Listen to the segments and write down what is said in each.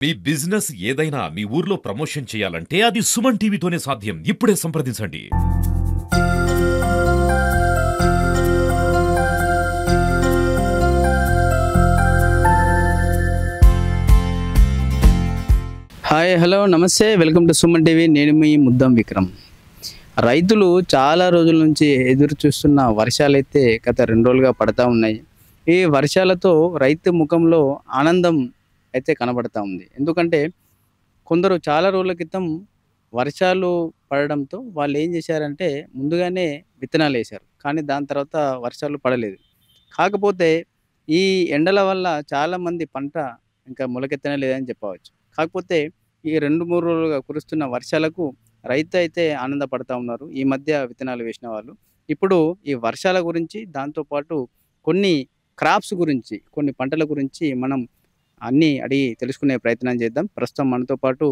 మీ business ఏదైనా మీ ఊర్లో promotion చేయాలంటే అది సుమన్ టీవీతోనే సాధ్యం. ఇప్పుడే సంప్రదించండి. హాయ్ హలో నమస్తే, వెల్కమ్ టు సుమన్ టీవీ. నేను మీ ముద్దం విక్రమ్. రైతులు చాలా రోజుల నుంచి ఎదురు చూస్తున్న వర్షాలైతే గత 2 రోజులుగా పడతా ఉన్నాయి. ఈ వర్షాలతో రైతు ముఖంలో ఆనందం అయితే కనబడతా ఉంది. ఎందుకంటే కొందరు చాలా రోజుల క్రితం వర్షాలు పడడంతో వాళ్ళు ఏం చేశారంటే ముందుగానే విత్తనాలు వేశారు, కానీ దాని తర్వాత వర్షాలు పడలేదు. కాకపోతే ఈ ఎండల వల్ల చాలామంది పంట ఇంకా మొలకెత్తనే లేదని చెప్పవచ్చు. కాకపోతే ఈ 2-3 రోజులుగా కురుస్తున్న వర్షాలకు రైతు అయితే ఆనందపడతా ఉన్నారు, ఈ మధ్య విత్తనాలు వేసిన వాళ్ళు. ఇప్పుడు ఈ వర్షాల గురించి, దాంతోపాటు కొన్ని క్రాప్స్ గురించి, కొన్ని పంటల గురించి మనం అన్నీ అడిగి తెలుసుకునే ప్రయత్నం చేద్దాం. ప్రస్తుతం మనతో పాటు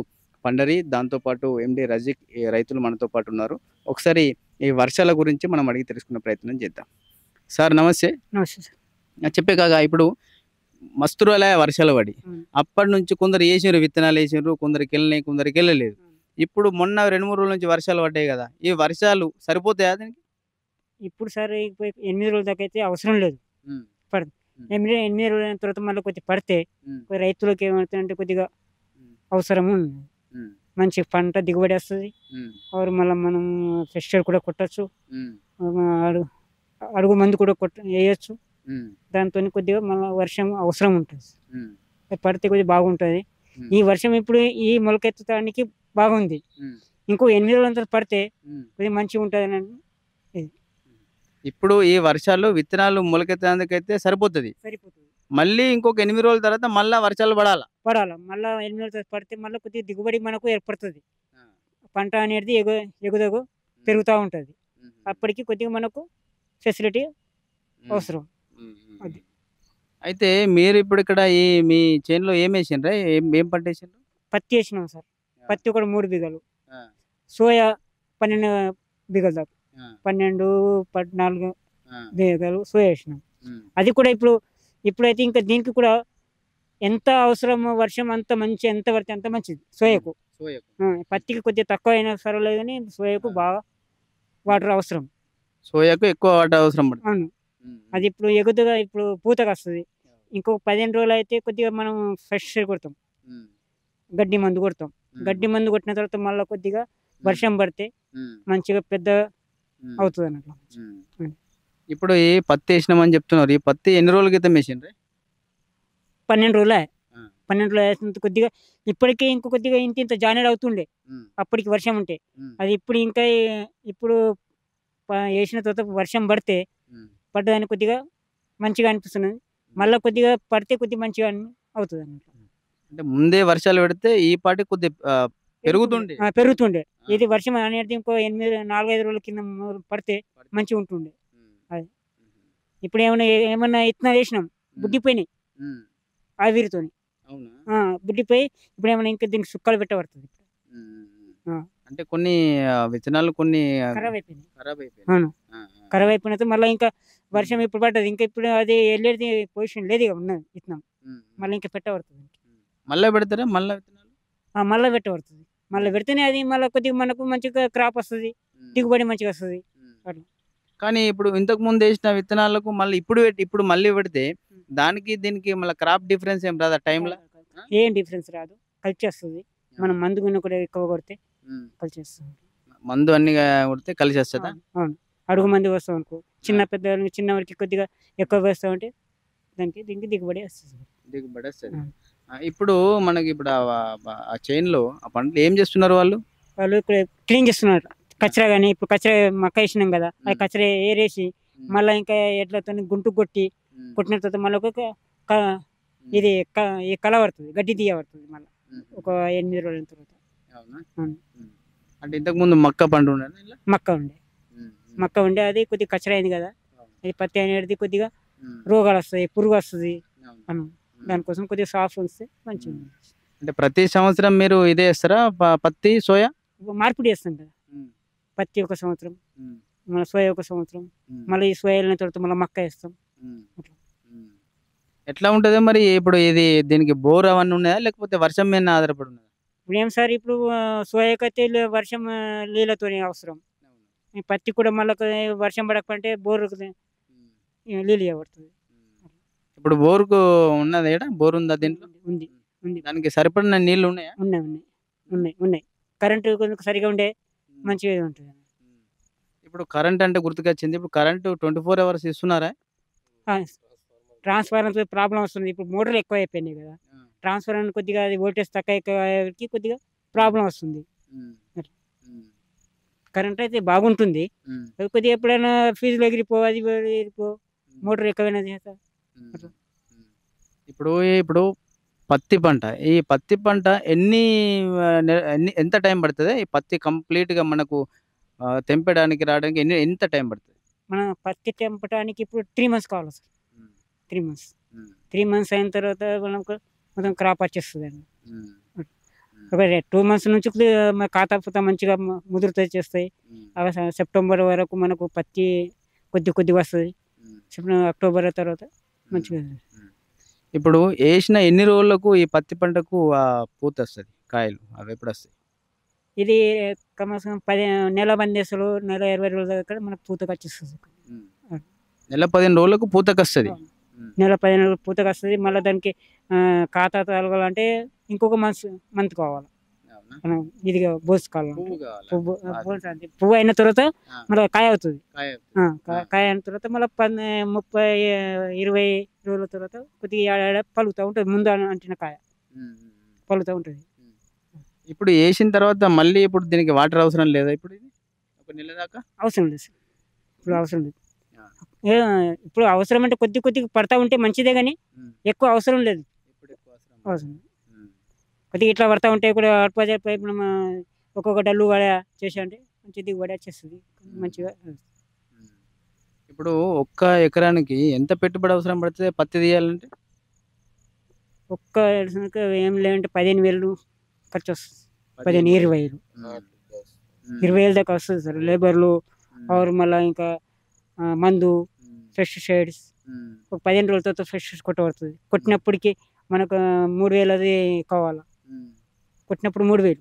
పండరి, దాంతోపాటు ఎండి రజీక్, ఈ రైతులు మనతో పాటు ఉన్నారు. ఒకసారి ఈ వర్షాల గురించి మనం అడిగి తెలుసుకునే ప్రయత్నం చేద్దాం. సార్ నమస్తే. నమస్తే సార్. చెప్పే కాగా ఇప్పుడు మస్తు రోజులే వర్షాలు పడి, అప్పటి నుంచి కొందరు వేసారు, విత్తనాలు వేసారు, కొందరికి వెళ్ళినాయి, కొందరికి వెళ్ళలేదు. ఇప్పుడు మొన్న 2-3 రోజుల నుంచి వర్షాలు పడ్డాయి కదా, ఈ వర్షాలు సరిపోతాయా దానికి? ఇప్పుడు సార్ 8 రోజుల దాకా అయితే అవసరం లేదు. పడదు. 8 రోజుల తర్వాత మళ్ళీ కొద్దిగా పడితే రైతులకు ఏమవుతుందంటే కొద్దిగా అవసరం ఉంది. మంచి పంట దిగుబడి వస్తుంది. మళ్ళీ మనం ఫ్రెషర్ కూడా కొట్టచ్చు, అడుగు మందు కూడా వేయచ్చు. దాంతో కొద్దిగా మళ్ళీ వర్షం అవసరం ఉంటుంది. పడితే కొద్దిగా బాగుంటుంది. ఈ వర్షం ఇప్పుడు ఈ మొలకెత్తడానికి బాగుంది. ఇంకో 8 రోజుల తర్వాత పడితే కొద్దిగా మంచిగా ఉంటుంది. ఇప్పుడు ఈ వర్షాలు విత్తనాలు మొలకెత్తడానికైతే సరిపోతుంది. మళ్ళీ ఇంకొక 8 రోజుల తర్వాత మళ్ళీ వర్షాలు పడాలి. మళ్ళీ 8 రోజుల తర్వాత పడితే మళ్ళీ కొద్దిగా దిగుబడి మనకు ఏర్పడుతుంది. పంట అనేది ఎగుదగు పెరుగుతూ ఉంటుంది. అప్పటికి కొద్దిగా మనకు ఫెసిలిటీ అవసరం. అది అయితే మీరు ఇప్పుడు ఇక్కడ ఈ మీ చేనులో ఏం వేసిండ్రా? ఏం పంట వేసిండ్రు? పత్తి వేసినాం సార్. పత్తి ఒక 3 బిఘలు, సోయా 12 బిఘలు దాకా, 12-14 బిఘలు సోయా వేసినాం. అది కూడా ఇప్పుడైతే ఇంకా దీనికి కూడా ఎంత అవసరమో వర్షం అంత మంచి, ఎంత పడితే అంత మంచిది సోయాకు. పత్తికి కొద్దిగా తక్కువ అయినా సరలేదు, కానీ సోయాకు బాగా వాటర్ అవసరం. సోయాకు ఎక్కువ వాటర్ అవసరం పడుతుంది. అవును. అది ఇప్పుడు ఎగుతుగా ఇప్పుడు పూతకు వస్తుంది. ఇంకొక 15 రోజులు అయితే కొద్దిగా మనం ఫ్రెష్ కొడతాం, గడ్డి మందు కొడతాం. గడ్డి మందు కొట్టిన తర్వాత మళ్ళీ కొద్దిగా వర్షం పడితే మంచిగా పెద్ద అవుతుంది అన్నట్లు. ఇప్పుడు ఈ పత్తి వేసినామని చెప్తున్నారు, ఈ పత్తి ఎన్ని రోజుల క్రితం వేసిండ్రే? 12 రోజులే. 12 రోజులు వేసిన కొద్దిగా ఇప్పటికే ఇంకో కొద్దిగా ఇంత జానేడు అవుతుండే అప్పటికి వర్షం ఉంటే. అది ఇప్పుడు వేసిన తర్వాత వర్షం పడ్డదానికి కొద్దిగా మంచిగా అనిపిస్తున్నది. మళ్ళీ కొద్దిగా పడితే కొద్దిగా మంచిగా అవుతుంది అన్నమాట. అంటే ముందే వర్షాలు పెడితే ఈ పాటి కొద్దిగా పెరుగుతుండే. ఇది వర్షం అనేది ఇంకో 4-5 రోజుల కింద పడితే మంచిగా ఉంటుండే. అది ఇప్పుడు ఏమన్నా ఇత్తనాలు వేసినాం, బుడ్డిపోయినాయి ఆవిరితోని. బుడ్డిపోయి ఇప్పుడు ఏమైనా ఇంకా దీనికి సుక్కలు పెట్టబడుతుంది. అంటే కొన్ని విత్తనాలు కొన్ని ఖరాబ్ అయిపోయినాయి. ఖరాబ్ అయిపోయిన మళ్ళీ ఇంకా వర్షం ఇప్పుడు పడ్డది, ఇంకా ఇప్పుడు అది వెళ్ళేది పొజిషన్ లేదు, ఇక ఉన్నది విత్తనం. మళ్ళీ ఇంకా పెట్టబడుతుంది. మళ్ళీ పెడతారా? మళ్ళీ విత్తనాలు మళ్ళీ పెట్టబడుతుంది. మళ్ళీ పెడితేనే అది మళ్ళీ కొద్దిగా మనకు మంచిగా క్రాప్ వస్తుంది, దిగుబడి మంచిగా వస్తుంది. అట్లా. కానీ ఇప్పుడు ఇంతకు ముందు వేసిన విత్తనాలకు మళ్ళీ ఇప్పుడు మళ్ళీ పెడితే దానికి దీనికి మళ్ళీ క్రాప్ డిఫరెన్స్ ఏం రాదా టైంలో? ఏం డిఫరెన్స్ రాదు, కలిసి వస్తుంది. మనం మందు గున్న కూడా ఎక్కువ కొడితే కలిసి వస్తుంది. మందు అన్ని కొడితే కలిసి వస్తుందా? అవును. అడుగు మంది వస్తాం అనుకో, చిన్నవారికి కొద్దిగా ఎక్కువ వేస్తామంటే దీనికి దిగుబడి వస్తుంది. ఇప్పుడు మనకి ఇప్పుడు ఆ చైన్లో ఆ పంటలు ఏం చేస్తున్నారు వాళ్ళు ఇక్కడ క్లీన్ చేస్తున్నారు. కచరా కానీ ఇప్పుడు కచరా మక్క వేసినాం కదా, అది కచరా ఏరేసి మళ్ళీ ఇంకా ఎట్లతో గుంటు కొట్టిన తర్వాత మళ్ళీ ఇది కల పడుతుంది, గడ్డి తీయబడుతుంది. మళ్ళీ ఒక 8 రోజుల తర్వాత. అంటే ఇంతకు ముందు మక్క పంట మక్క ఉండే అది కొద్దిగా కచరా అయింది కదా, అది పత్తి అనేది కొద్దిగా రోగాలు వస్తాయి, పురుగు వస్తుంది. దానికోసం కొద్దిగా సాఫ్ వస్తే మంచిగా. అంటే ప్రతి సంవత్సరం మీరు ఇదే వేస్తారా పత్తి సోయా? మార్పిడి చేస్తాం కదా, పత్తి ఒక సంవత్సరం, మళ్ళీ సోయా ఒక సంవత్సరం, మళ్ళీ ఈ సోయా వెళ్ళిన తర్వాత మళ్ళీ మక్క వేస్తాం. ఎట్లా ఉంటది మరి ఇప్పుడు ఇది దీనికి బోర్ అవన్నీ ఉన్నాయా లేకపోతే వర్షం మీద ఆధారపడి ఉన్నదా? ఇప్పుడు ఏం సార్ ఇప్పుడు సోయాకైతే వర్షం నీళ్ళతోనే అవసరం. ఈ పత్తి కూడా మళ్ళీ వర్షం పడకపోతే బోర్ నీళ్ళు ఇవ్వబడుతుంది. ఇప్పుడు బోర్కు ఉన్నది ఏడా బోర్ ఉందా దీంట్లో? ఉంది ఉంది దానికి సరిపడిన నీళ్లు ఉన్నాయా? ఉన్నాయి ఉన్నాయి ఉన్నాయి ఉన్నాయి. కరెంటు కొంచెం సరిగా ఉండే మంచిగా ఉంటుంది. ఇప్పుడు కరెంట్ అంటే గుర్తుకొచ్చింది. ఇప్పుడు కరెంటు 24 అవర్స్ ఇస్తున్నారా? ట్రాన్స్ఫార్మర్ ప్రాబ్లం వస్తుంది. ఇప్పుడు మోటార్లు ఎక్కువ అయిపోయినాయి కదా, ట్రాన్స్ఫార్మర్ కొద్దిగా అది వోల్టేజ్ తక్కువ ఎక్కువ కొద్దిగా ప్రాబ్లం వస్తుంది. కరెంట్ అయితే బాగుంటుంది, కొద్దిగా ఎప్పుడైనా ఫీజులు ఎగిరిపో మోటార్ ఎక్కువైనా చేస్తా. ఇప్పుడు ఇప్పుడు పత్తి పంట, ఈ పత్తి పంట ఎంత టైం పడుతుంది? ఈ పత్తి కంప్లీట్ గా మనకు తెంపడానికి రావడానికి ఎంత టైం పడుతుంది? మనం పత్తి తెంపడానికి ఇప్పుడు 3 months కావాలి సార్. 3 months అయిన తర్వాత మనకు మొత్తం క్రాప్ వచ్చేస్తుంది అండి. ఒక 2 months నుంచి ఖాతా పూత మంచిగా ముదురుతో చేస్తాయి. సెప్టెంబర్ వరకు మనకు పత్తి కొద్ది వస్తుంది. అక్టోబర్ తర్వాత మంచిగా. ఇప్పుడు వేసిన ఎన్ని రోజులకు ఈ పత్తి పంటకు పూత వస్తుంది, కాయలు అవి ఎప్పుడు వస్తాయి? ఇది కనీసం 10 నెల 20 రోజుల దగ్గర మనకు పూతకు వచ్చేస్తుంది. నెల 15 రోజులకు పూతకు వస్తుంది. నెల 15 రోజులు పూతకు వస్తుంది. మళ్ళీ దానికి ఖాతా తగలాలంటే ఇంకొక మంత్ కావాలి. ఇది పోసుకోవాలి. పువ్వు అయిన తర్వాత మళ్ళీ కాయ అవుతుంది. కాయ అయిన తర్వాత మళ్ళీ 30-20 రోజుల తర్వాత కొద్దిగా పలుకుతూ ఉంటుంది. ముందు అంటిన కాయ పలుకుతూ ఉంటుంది. ఇప్పుడు వేసిన తర్వాత మళ్ళీ ఇప్పుడు దీనికి వాటర్ అవసరం లేదా? ఇప్పుడు ఇది ఒక నెల దాకా అవసరం లేదు సార్. ఇప్పుడు అవసరం లేదు. ఇప్పుడు అవసరం అంటే కొద్దిగా పడతా ఉంటే మంచిదే, కానీ ఎక్కువ అవసరం లేదు. అవసరం కొద్దిగా ఇట్లా పడతా ఉంటే కూడా మనం ఒక్కొక్క డల్లు వడ చేసి అంటే మంచి దిగుబడి వచ్చేస్తుంది మంచిగా. ఇప్పుడు ఒక్క ఎకరానికి ఎంత పెట్టుబడి అవసరం పడుతుంది పత్తి తీయాలంటే? ఒక్క ఏం లేదంటే 15,000 ఖర్చు వస్తుంది. 15-20,000 దాకా వస్తుంది సార్. లేబర్లు మళ్ళీ ఇంకా మందు, పెస్టిసైడ్స్ ఒక 15 రోజుల తర్వాత ఫ్రెష్ కొట్టబడుతుంది. కొట్టినప్పటికి మనకు 3,000 అది కావాలా. కొట్టినప్పుడు 3,000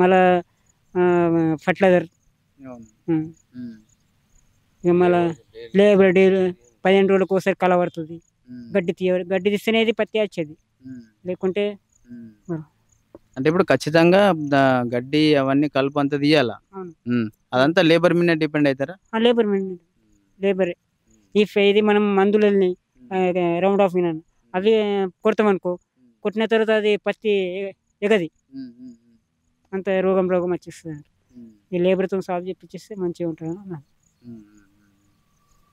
మళ్ళా ఫర్టిలైజర్, ఇక మళ్ళీ లేబర్ డీల్ 15 రోజులకు ఒకసారి కలబడుతుంది. గడ్డి తీస్తేనేది పత్తి వచ్చేది, లేకుంటే అంటే ఇప్పుడు ఖచ్చితంగా గడ్డి అవన్నీ కలుపు అంతా తీయాలా? అదంతా లేబర్ మీద డిపెండ్ అవుతారా? లేబరే. ఇది మనం మందులని రౌండ్ ఆఫ్ అవి కొడతాం అనుకో, కొట్టిన తర్వాత అది పత్తి ఎగది, అంత రోగం వచ్చేస్తుంది. ఈ లేబర్తో సాల్వ్ చేపిస్తే మంచిగా ఉంటుంది.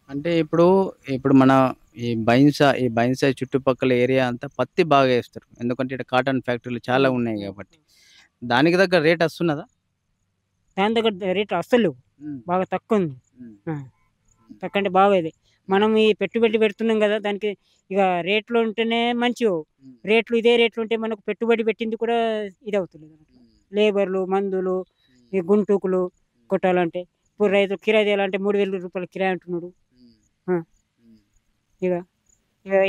అంటే ఇప్పుడు మన ఈ బైన్సా చుట్టుపక్కల ఏరియా అంతా పత్తి బాగా వేస్తారు, ఎందుకంటే ఇక్కడ కాటన్ ఫ్యాక్టరీలు చాలా ఉన్నాయి కాబట్టి. దానికి దగ్గర రేట్ వస్తున్నదా? దాని దగ్గర రేట్ అస్సలు బాగా తక్కువ ఉంది. తక్కువ అంటే బాగా ఇది. మనం ఈ పెట్టుబడి పెడుతున్నాం కదా, దానికి ఇక రేట్లు ఉంటేనే మంచిగా. ఇదే రేట్లు ఉంటే మనకు పెట్టుబడి పెట్టింది కూడా ఇది అవుతుంది. లేబర్లు, మందులు, ఈ గుంటూకులు కొట్టాలంటే ఇప్పుడు రైతు కిరాయి చేయాలంటే 3,000 రూపాయలు కిరాయి అంటున్నాడు. ఇక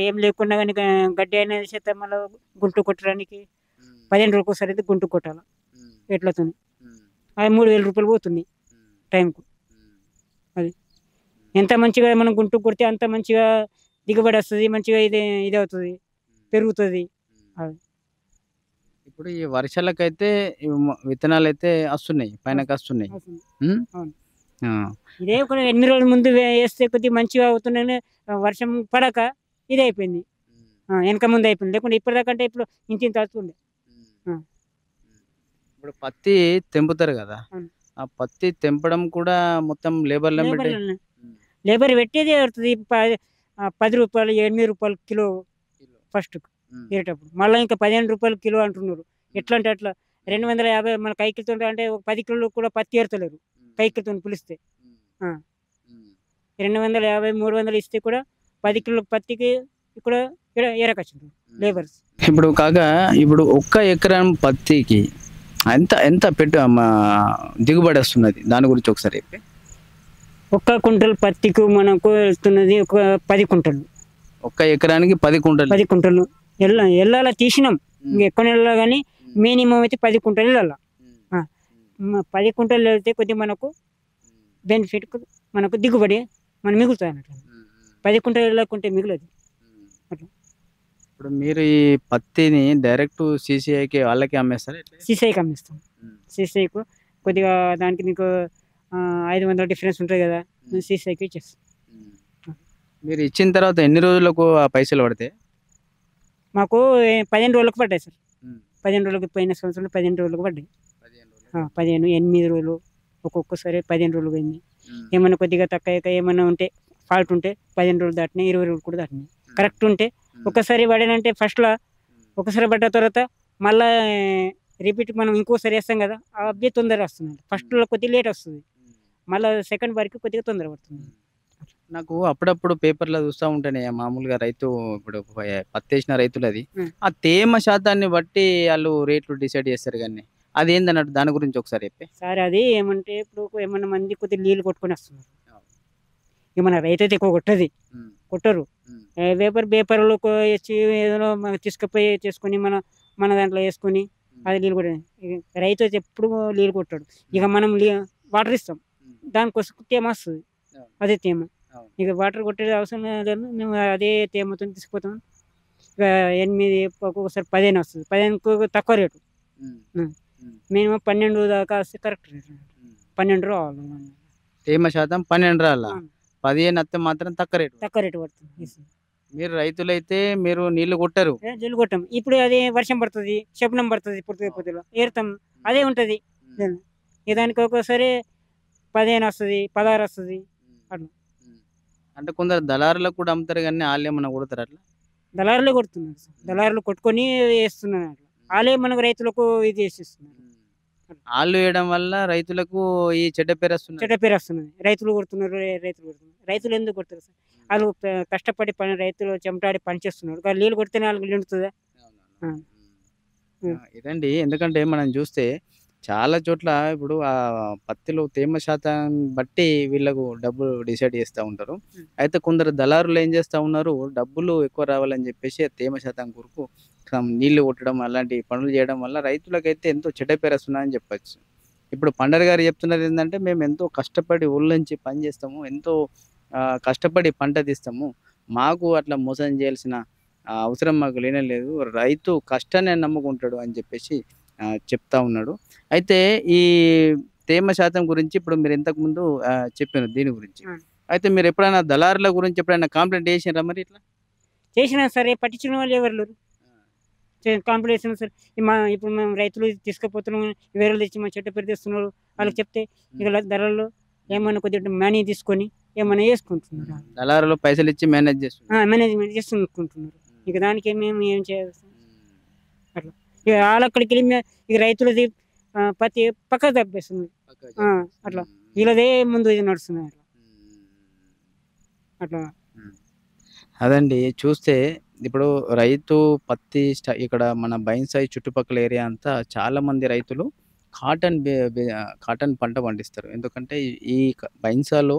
ఏం లేకుండా కానీ గడ్డి అనేది చేస్తే మళ్ళీ గుంటు కొట్టడానికి 15 రోజులకు ఒకసారి అయితే గుంటు కొట్టాలి ఎట్లతో. అది 3,000 రూపాయలు పోతుంది టైంకు. అది ఎంత మంచిగా మనం గుంటు కొడితే అంత మంచిగా దిగుబడి వస్తుంది, మంచిగా ఇది అవుతుంది, పెరుగుతుంది. ఇప్పుడు ఈ వర్షాలకైతే విత్తనాలు అయితే వస్తున్నాయి, పైనకి వస్తున్నాయి. ఇదే ఒక ఎన్ని రోజుల ముందు వేస్తే కొద్దిగా మంచిగా అవుతున్నాయి. వర్షం పడక ఇది అయిపోయింది, వెనక ముందు అయిపోయింది. లేకుంటే ఇప్పటిదాకంటే ఇప్పుడు ఇంత అవుతుండే. ఇప్పుడు పత్తి తెంపుతారు కదా, ఆ పత్తి తెంపడం కూడా మొత్తం లేబర్ పెట్టేది అవుతుంది. 10 రూపాయలు 8 రూపాయలు కిలో ఫస్ట్ తినేటప్పుడు, మళ్ళీ ఇంకా 15 రూపాయలు కిలో అంటున్నారు. ఎట్లా అంటే అట్లా 250 మన కైకిలతో అంటే 10 కిలోలు కూడా పత్తి ఏరుతలేరు కైకిలతో పిలిస్తే. 250, 300 ఇస్తే కూడా 10 కిలోల పత్తికి ఇక్కడ ఏరకొచ్చింది లేబర్స్. ఇప్పుడు కాగా ఇప్పుడు ఒక్క ఎకరం పత్తికి ఎంత దిగుబడి వస్తున్నది, దాని గురించి ఒకసారి చెప్పి. ఒక్క కుంటలు పత్తికి మనకు వెళ్తున్నది ఒక 10 కుంటలు. ఒక్క ఎకరానికి 10 కుంటలు. 10 కుంటలు ఎల్లాల తీసినాం. ఇంకా ఎక్కువ వెళ్ళాలి కానీ మినిమం అయితే 10 కుంటలు వెళ్ళాల. 10 కుంటలు వెళ్తే కొద్దిగా మనకు బెనిఫిట్, మనకు దిగుబడి మనం మిగులుతుంది అన్నట్టు. 10 కుంటలు వెళ్ళకుంటే మిగులదు అట్లా. ఇప్పుడు మీరు ఈ పత్తిని డైరెక్ట్ సీసీఐకి వాళ్ళకి అమ్మేస్తారా? సీసీఐకి అమ్మిస్తాం. సీసీఐకు కొద్దిగా దానికి నీకు 500 డిఫరెన్స్ ఉంటుంది కదా, సీసీఐకి ఇచ్చేస్తాం. మీరు ఇచ్చిన తర్వాత ఎన్ని రోజులకు ఆ పైసలు పడతాయి? మాకు 15 రోజులకు పడ్డాయి సార్. 15 రోజులకు, పోయిన సంవత్సరం 15 రోజులకు పడ్డాయి. 15, 8 రోజులు, ఒక్కొక్కసారి 15 రోజులు పోయింది. ఏమన్నా కొద్దిగా తక్కువ ఏమన్నా ఉంటే ఫాల్ట్ ఉంటే 15 రోజులు దాటినాయి, 20 రోజులు కూడా దాటినాయి. కరెక్ట్ ఉంటే ఒకసారి పడానంటే ఫస్ట్లో ఒకసారి పడ్డ తర్వాత మళ్ళీ రిపీట్ మనం ఇంకోసారి వేస్తాం కదా, ఆ అబ్బాయి తొందర వస్తుంది. ఫస్ట్లో కొద్దిగా లేట్ వస్తుంది, మళ్ళీ సెకండ్ వరకు కొద్దిగా తొందర పడుతుంది. నాకు అప్పుడప్పుడు పేపర్లో చూస్తూ ఉంటేనే మామూలుగా రైతు ఇప్పుడు పత్తి వేసిన రైతులు అది ఆ తేమ శాతాన్ని బట్టి వాళ్ళు రేట్లు డిసైడ్ చేస్తారు. కానీ అది ఏందన్నట్టు దాని గురించి ఒకసారి చెప్పి. సరే, అది ఏమంటే ఇప్పుడు ఏమన్నా మంది కొద్దిగా నీళ్ళు కొట్టుకొని వస్తున్నారు. ఏమన్నా రైతు అయితే ఎక్కువ కొట్టరు. పేపర్లో వచ్చి ఏదో తీసుకుపోయి చేసుకొని మన దాంట్లో వేసుకొని అది నీళ్ళు కొట్టాడు. రైతు అయితే ఎప్పుడు నీళ్ళు కొట్టాడు. ఇక మనం వాటర్ ఇస్తాం, దానికోసం తేమ వస్తుంది. అదే తేమ ఇక వాటర్ కొట్టేది అవసరం లేదు, మేము అదే తేమతో తీసుకుపోతాం. ఇక 8, ఒక్కొక్కసారి 15 వస్తుంది. 15కు తక్కువ రేటు. మినిమం 12 దాకా వస్తే కరెక్ట్ రేటు. 12 రావాలి. తేమ శాతం 12 రాలా, 15 వస్తే మాత్రం తక్కువ రేటు పడుతుంది. మీరు రైతులైతే మీరు నీళ్లు కొట్టరు, జల్లు కొట్టాం. ఇప్పుడు అదే వర్షం పడుతుంది, శకునం పడుతుంది, పొద్దులో ఏరుతాం, అదే ఉంటుంది. ఇక దానికి ఒక్కోసారి 15 వస్తుంది, 16 వస్తుంది అట్లా. అంటే కొందరు దళారులకు కూడా అమ్ముతారు, కానీ వాళ్ళు ఏమన్నా కొడతారు అట్లా? దళారులే కొడుతున్నారు సార్. దళారులు కొట్టుకొని వేస్తున్నారు అట్లా. వాళ్ళే మనకు రైతులకు ఇది చేసేస్తున్నారు. వాళ్ళు వేయడం వల్ల రైతులకు ఈ చెడ్డ పేరు వస్తున్నది. రైతులు కొడుతున్నారు. రైతులు ఎందుకు కొడతారు సార్? వాళ్ళు కష్టపడి రైతులు చెమటాడి పని చేస్తున్నారు. నీళ్ళు కొడితేనే వాళ్ళకి నిండుతుందా? ఇదండి. ఎందుకంటే మనం చూస్తే చాలా చోట్ల ఇప్పుడు ఆ పత్తిలో తేమ శాతం బట్టి వీళ్ళకు డబ్బులు డిసైడ్ చేస్తూ ఉంటారు. అయితే కొందరు దళారులు ఏం చేస్తూ ఉన్నారు, డబ్బులు ఎక్కువ రావాలని చెప్పేసి తేమ శాతం కొరకు నీళ్లు కొట్టడం అలాంటి పనులు చేయడం వల్ల రైతులకైతే ఎంతో చెడ్డ పేరు వస్తుందని చెప్పచ్చు. ఇప్పుడు పండర్ గారు చెప్తున్నది ఏంటంటే, మేము ఎంతో కష్టపడి ఊళ్ళొంచి పని చేస్తాము, ఎంతో కష్టపడి పంట తీస్తాము, మాకు అట్లా మోసం చేయాల్సిన అవసరం మాకు లేనలేదు, రైతు కష్టాన్ని నమ్ముకుంటాడు అని చెప్పేసి చెప్తా ఉన్నాడు. అయితే ఈ తేమ శాతం గురించి ఇప్పుడు మీరు ఇంతకుముందు చెప్పారు దీని గురించి. అయితే మీరు ఎప్పుడైనా దళారుల గురించి ఎప్పుడైనా కంప్లైంట్ చేసినారా? మరి ఇట్లా చేసినా సరే పట్టించిన వాళ్ళు ఎవరు లేరు. కంప్లైంట్ చేసినా సరే ఇప్పుడు మేము రైతులు తీసుకుపోతున్నాం, వేరే తెచ్చి మా చెట్టు పేరు తెస్తున్నారు, వాళ్ళకి చెప్తే ఇక ధరలు ఏమైనా కొద్దిగా మనీ తీసుకొని ఏమైనా వేసుకుంటున్నారు. దళారులు పైసలు ఇచ్చి మేనేజ్మెంట్ చేసుకుంటున్నారు. ఇక దానికి మేము ఏం చేయాలి అట్లా. ఇక వాళ్ళక్కడికి వెళ్ళి ఇక రైతులది పత్తి పక్క తప్పేస్తుంది అట్లా. వీళ్ళదే ముందు ఇది నడుస్తుంది అట్లా. అదండి, చూస్తే ఇప్పుడు రైతు పత్తి ఇక్కడ మన బైన్సాయి చుట్టుపక్కల ఏరియా అంతా చాలా మంది రైతులు కాటన్ పంట పండిస్తారు. ఎందుకంటే ఈ బైన్సాలో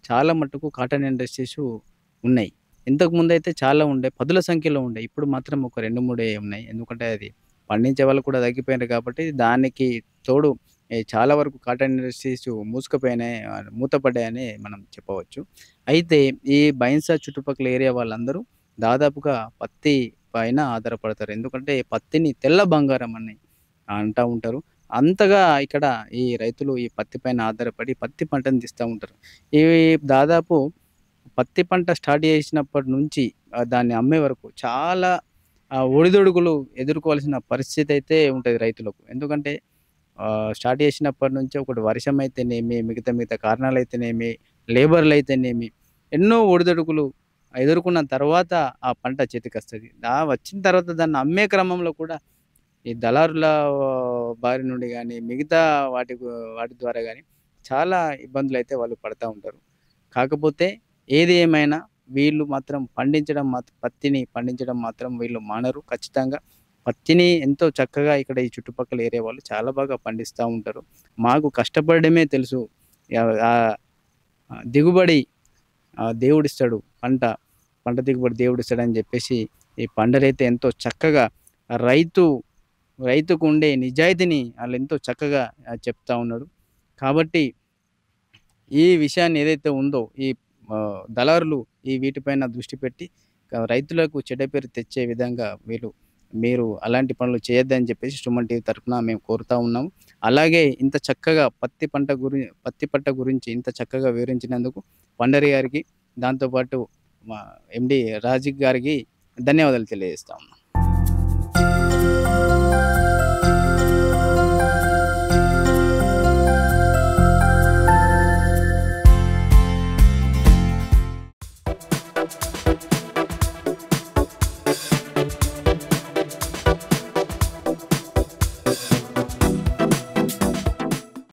చాలా మట్టుకు కాటన్ ఇండస్ట్రీస్ ఉన్నాయి. ఇంతకుముందు అయితే చాలా ఉండే, పదుల సంఖ్యలో ఉండే. ఇప్పుడు మాత్రం ఒక 2-3 ఉన్నాయి. ఎందుకంటే అది పండించే వాళ్ళు కూడా తగ్గిపోయినారు కాబట్టి దానికి తోడు చాలా వరకు కాటన్ ఇండస్ట్రీస్ మూతపడ్డాయని మనం చెప్పవచ్చు. అయితే ఈ బైన్సా చుట్టుపక్కల ఏరియా వాళ్ళందరూ దాదాపుగా పత్తి పైన ఆధారపడతారు. ఎందుకంటే పత్తిని తెల్ల బంగారం అని అంటూ ఉంటారు. అంతగా ఇక్కడ ఈ రైతులు ఈ పత్తి పైన ఆధారపడి పత్తి పంటను తీస్తూ ఉంటారు. ఇవి దాదాపు పత్తి పంట స్టార్ట్ చేసినప్పటి నుంచి దాన్ని అమ్మే వరకు చాలా ఒడిదొడుకులు ఎదుర్కోవాల్సిన పరిస్థితి అయితే ఉంటుంది రైతులకు. ఎందుకంటే స్టార్ట్ చేసినప్పటి నుంచి ఒకటి వర్షం అయితేనేమి, మిగతా కారణాలు అయితేనేమి, లేబర్లు అయితేనేమి, ఎన్నో ఒడిదొడుకులు ఎదుర్కొన్న తర్వాత ఆ పంట చేతికొస్తుంది. వచ్చిన తర్వాత దాన్ని అమ్మే క్రమంలో కూడా ఈ దళారుల బారి నుండి కానీ మిగతా వాటి ద్వారా కానీ చాలా ఇబ్బందులు అయితే వాళ్ళు పడుతూ ఉంటారు. కాకపోతే ఏది ఏమైనా వీళ్ళు మాత్రం పత్తిని పండించడం మాత్రం వీళ్ళు మానరు. ఖచ్చితంగా పత్తిని ఎంతో చక్కగా ఇక్కడ ఈ చుట్టుపక్కల ఏరియా వాళ్ళు చాలా బాగా పండిస్తూ ఉంటారు. మాకు కష్టపడమే తెలుసు, దిగుబడి దేవుడిస్తాడు, పంట దిగుబడి దేవుడిస్తాడని చెప్పేసి ఈ పంటలైతే ఎంతో చక్కగా రైతుకు ఉండే నిజాయితీని వాళ్ళు ఎంతో చక్కగా చెప్తా ఉన్నాడు. కాబట్టి ఈ విషయాన్ని ఏదైతే ఉందో ఈ దళారులు ఈ వీటిపైన దృష్టి పెట్టి రైతులకు చెడ్డ పేరు తెచ్చే విధంగా మీరు అలాంటి పనులు చేయొద్దని చెప్పేసి సుమన్ టీవీ తరఫున మేము కోరుతా ఉన్నాము. అలాగే ఇంత చక్కగా పత్తి పంట గురించి ఇంత చక్కగా వివరించినందుకు పండరి గారికి, దాంతోపాటు మా ఎండి రాజిక్ గారికి ధన్యవాదాలు తెలియజేస్తా ఉన్నాం.